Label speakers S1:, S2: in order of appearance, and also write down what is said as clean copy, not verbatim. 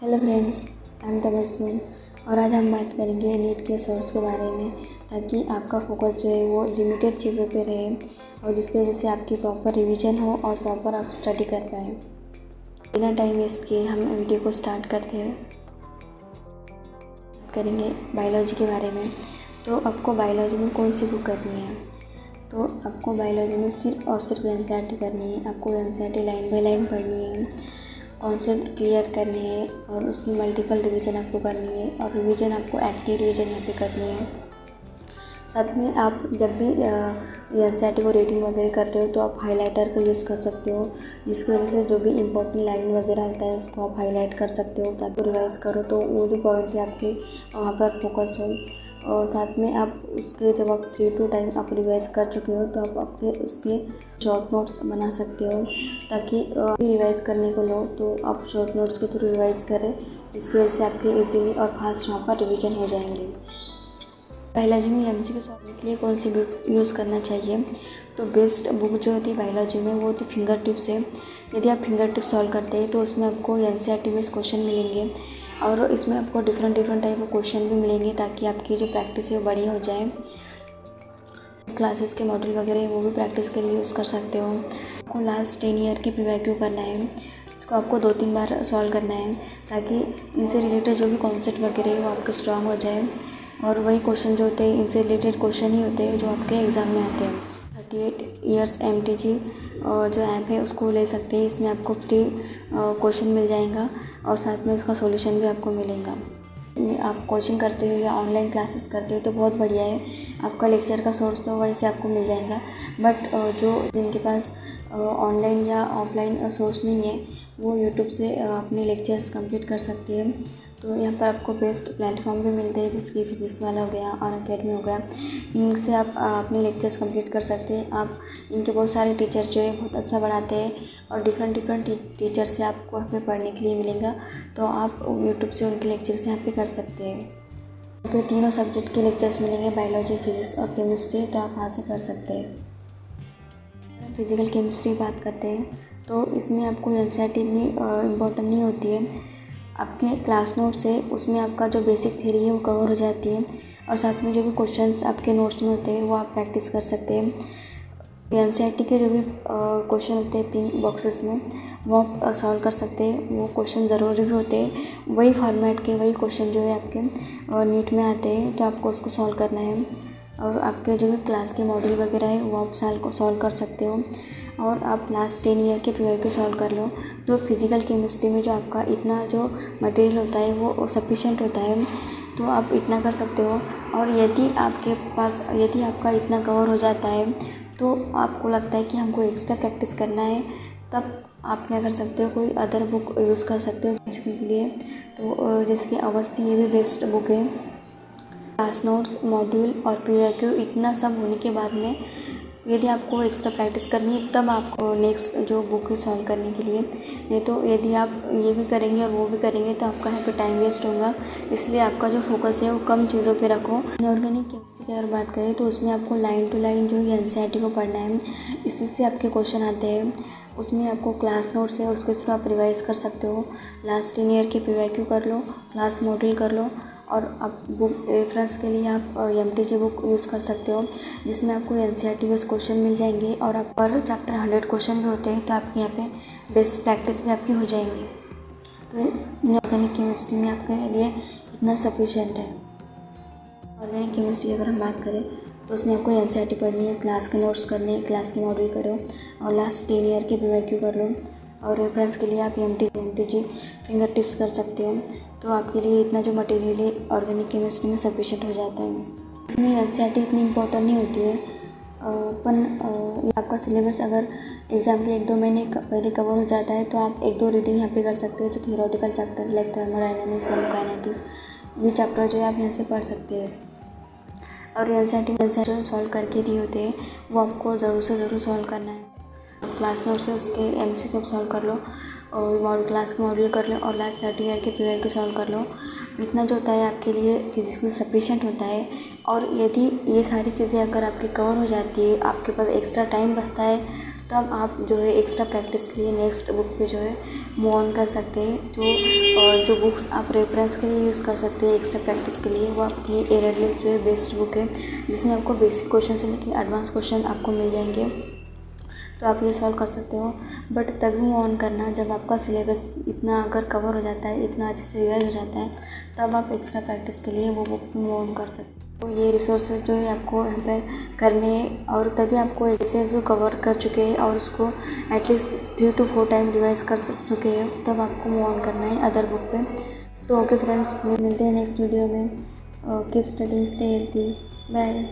S1: Hello friends, I am Tabassum और आज हम बात करेंगे नीट के सोर्स के बारे में, ताकि आपका फोकस जो है वो लिमिटेड चीज़ों पे रहे और जिसकी वजह से आपकी प्रॉपर रिवीजन हो और प्रॉपर आप स्टडी कर पाएँ। बिना टाइम वेस्ट किए हम वीडियो को स्टार्ट करते हैं। बात करेंगे बायोलॉजी के बारे में। तो आपको बायोलॉजी में कौन सी बुक करनी है? तो आपको बायोलॉजी में सिर्फ और सिर्फ एनसीईआरटी करनी है। आपको एनसीईआरटी लाइन बाय लाइन पढ़नी है, कॉन्सेप्ट क्लियर करने हैं और उसकी मल्टीपल रिवीजन आपको करनी है और रिवीजन आपको एक्टिव रिवीजन यहाँ पे करनी है। साथ में आप जब भी एनसीईआरटी को रीडिंग वगैरह कर रहे हो तो आप हाइलाइटर का यूज़ कर सकते हो, जिसकी वजह से जो भी इम्पोर्टेंट लाइन वगैरह होता है उसको आप हाईलाइट कर सकते हो ताकि रिवाइज़ करो तो वो जो पॉइंट है आपके वहाँ पर फोकस हो। और साथ में आप उसके जब आप 3 to टाइम आप रिवाइज कर चुके हो तो आप आपके उसके शॉर्ट नोट्स बना सकते हो, ताकि रिवाइज करने को लो तो आप शॉर्ट नोट्स के थ्रू रिवाइज करें, जिसकी वजह से आपके इजीली और फास्ट वहाँ पर रिवीजन हो जाएंगे। बायोलॉजी में एमसीक्यू सॉल्व के लिए कौन सी बुक यूज़ करना चाहिए? तो बेस्ट बुक जो होती है बायोलॉजी में वो होती फिंगर टिप्स है। यदि आप फिंगर टिप्स सॉल्व करते हैं तो उसमें आपको एनसीईआरटी बेस्ड क्वेश्चन मिलेंगे और इसमें आपको डिफरेंट टाइप ऑफ क्वेश्चन भी मिलेंगे, ताकि आपकी जो प्रैक्टिस है वो बढ़िया हो जाए। क्लासेस के मॉड्यूल वगैरह वो भी प्रैक्टिस के लिए यूज़ कर सकते हो। आपको लास्ट 10 ईयर की पीवाईक्यू करना है, इसको आपको 2-3 बार सॉल्व करना है, ताकि इनसे रिलेटेड जो भी कॉन्सेप्ट वगैरह है वो आपके स्ट्रांग हो जाए और वही क्वेश्चन जो होते हैं इनसे रिलेटेड क्वेश्चन ही होते हैं जो आपके एग्ज़ाम में आते हैं। 38 ईयर्स MTG जो ऐप है उसको ले सकते हैं। इसमें आपको फ्री क्वेश्चन मिल जाएगा और साथ में उसका सॉल्यूशन भी आपको मिलेगा। आप कोचिंग करते हो या ऑनलाइन क्लासेस करते हो तो बहुत बढ़िया है, आपका लेक्चर का सोर्स तो वहीं से आपको मिल जाएगा। बट जो जिनके पास ऑनलाइन या ऑफलाइन सोर्स नहीं है वो यूट्यूब से अपने लेक्चर्स कंप्लीट कर सकते हैं। तो यहाँ पर आपको बेस्ट प्लेटफॉर्म भी मिलते हैं, जैसे कि फिजिक्स वाला हो गया और अकेडमी हो गया। इनसे आप अपने लेक्चर्स कंप्लीट कर सकते हैं। आप इनके बहुत सारे टीचर जो है बहुत अच्छा पढ़ाते हैं और डिफरेंट टीचर से आपको यहाँ पे पढ़ने के लिए मिलेगा, तो आप यूट्यूब से उनके लेक्चर्स यहाँ पे कर सकते हैं। यहाँ पे तीनों सब्जेक्ट के लेक्चर्स मिलेंगे, बायोलॉजी, फिजिक्स और केमिस्ट्री, तो आप वहाँ से कर सकते हैं। फिजिकल केमिस्ट्री बात करते हैं तो इसमें आपको एनसीईआरटी इतनी इम्पोर्टेंट नहीं होती है। आपके क्लास नोट्स है उसमें आपका जो बेसिक थ्योरी है वो कवर हो जाती है और साथ में जो भी क्वेश्चंस आपके नोट्स में होते हैं वो आप प्रैक्टिस कर सकते हैं। एनसीईआरटी के जो भी क्वेश्चन होते हैं पिंक बॉक्सेस में वो आप सॉल्व कर सकते हैं। वो क्वेश्चन ज़रूरी भी होते हैं, वही फॉर्मेट के वही क्वेश्चन जो है आपके नीट में आते हैं, तो आपको उसको सॉल्व करना है। और आपके जो भी क्लास के मॉड्यूल वगैरह है वो आप सॉल्व कर सकते हो और आप लास्ट 10 ईयर के पीवाईक्यू सॉल्व कर लो। तो फिज़िकल केमिस्ट्री में जो आपका इतना जो मटेरियल होता है वो सफिशिएंट होता है, तो आप इतना कर सकते हो। और यदि आपका इतना कवर हो जाता है तो आपको लगता है कि हमको एक्स्ट्रा प्रैक्टिस करना है, तब आप क्या कर सकते हो, कोई अदर बुक यूज़ कर सकते हो एमसीक्यू के लिए। तो जैसे अवस्थी, ये भी बेस्ट बुक है। क्लास नोट्स, मॉड्यूल और पीवाईक्यू इतना सब होने के बाद में यदि आपको एक्स्ट्रा प्रैक्टिस करनी है तब आपको नेक्स्ट जो बुक है सॉल्व करने के लिए। नहीं तो यदि आप ये भी करेंगे और वो भी करेंगे तो आपका यहाँ पे टाइम वेस्ट होगा, इसलिए आपका जो फोकस है वो कम चीज़ों पे रखो। इनऑर्गेनिक केमिस्ट्री की अगर बात करें तो उसमें आपको लाइन टू लाइन जो है एनसीईआरटी को पढ़ना है, इसी से आपके क्वेश्चन आते हैं। उसमें आपको क्लास नोट्स है उसके थ्रू आप रिवाइज़ कर सकते हो। लास्ट 10 ईयर के पीवाईक्यू कर लो, क्लास मॉड्यूल कर लो और आप बुक रेफरेंस के लिए आप MTG बुक यूज़ कर सकते हो, जिसमें आपको एनसीईआरटी बेस्ड क्वेश्चन मिल जाएंगे और आप पर चैप्टर 100 क्वेश्चन भी होते हैं, तो आपके यहाँ पे बेस्ट प्रैक्टिस भी आपकी हो जाएंगी। तो इनऑर्गेनिक केमिस्ट्री में आपके लिए इतना सफिशिएंट है। ऑर्गेनिक केमिस्ट्री अगर हम बात करें तो उसमें आपको एनसीईआरटी पढ़नी है, क्लास के नोट्स करने हैं, क्लास के मॉड्यूल करो और लास्ट 10 ईयर के पीवाईक्यू कर लो और रेफरेंस के लिए आप MTG फिंगर टिप्स कर सकते हो। तो आपके लिए इतना जो मटेरियल है ऑर्गेनिक केमिस्ट्री में सफिशिएंट हो जाता है। इसमें एनसीईआरटी इतनी इम्पोर्टेंट नहीं होती है, ये आपका सिलेबस अगर एग्ज़ाम के 1-2 महीने पहले कवर हो जाता है तो आप 1-2 रीडिंग यहाँ पे कर सकते हैं। जो थियोरेटिकल चैप्टर लाइक थर्मोडायनामिक्स, थर्मोकाइनेटिक्स, ये चैप्टर जो है आप यहाँ से पढ़ सकते हैं। और एनसीईआरटी सॉल्व करके दिए होते हैं वो आपको ज़रूर से ज़रूर सॉल्व करना है। क्लास नोट से उसके MCQ सॉल्व कर लो और क्लास के मॉड्यूल कर लो और लास्ट 30 ईयर के पीवाईक्यू सॉल्व कर लो। इतना जो होता है आपके लिए फिजिक्स में सफिशिएंट होता है। और यदि ये सारी चीज़ें अगर आपकी कवर हो जाती है, आपके पास एक्स्ट्रा टाइम बचता है, तब आप जो है एक्स्ट्रा प्रैक्टिस के लिए नेक्स्ट बुक पे जो है मूव ऑन कर सकते हैं। जो बुक्स आप रेफरेंस के लिए यूज़ कर सकते हैं एक्स्ट्रा प्रैक्टिस के लिए, वो आपकी एरर लिस्ट जो है बेस्ट बुक है, जिसमें आपको बेसिक क्वेश्चन से लेकर एडवांस क्वेश्चन आपको मिल जाएंगे, तो आप ये सॉल्व कर सकते हो। बट तभी मूव ऑन करना जब आपका सिलेबस इतना अगर कवर हो जाता है, इतना अच्छे से रिवाइज हो जाता है, तब आप एक्स्ट्रा प्रैक्टिस के लिए वो बुक मूव ऑन कर सकते हो। तो ये रिसोर्सेज जो है आपको यहाँ पर करने, और तभी आपको ऐसे जो कवर कर चुके हैं और उसको एटलीस्ट 3 to 4 टाइम रिवाइज कर चुके हैं, तब आपको मूव ऑन करना है अदर बुक पे। तो ओके फ्रेंड्स, मिलते हैं नेक्स्ट वीडियो में। Keep studying, stay healthy, bye.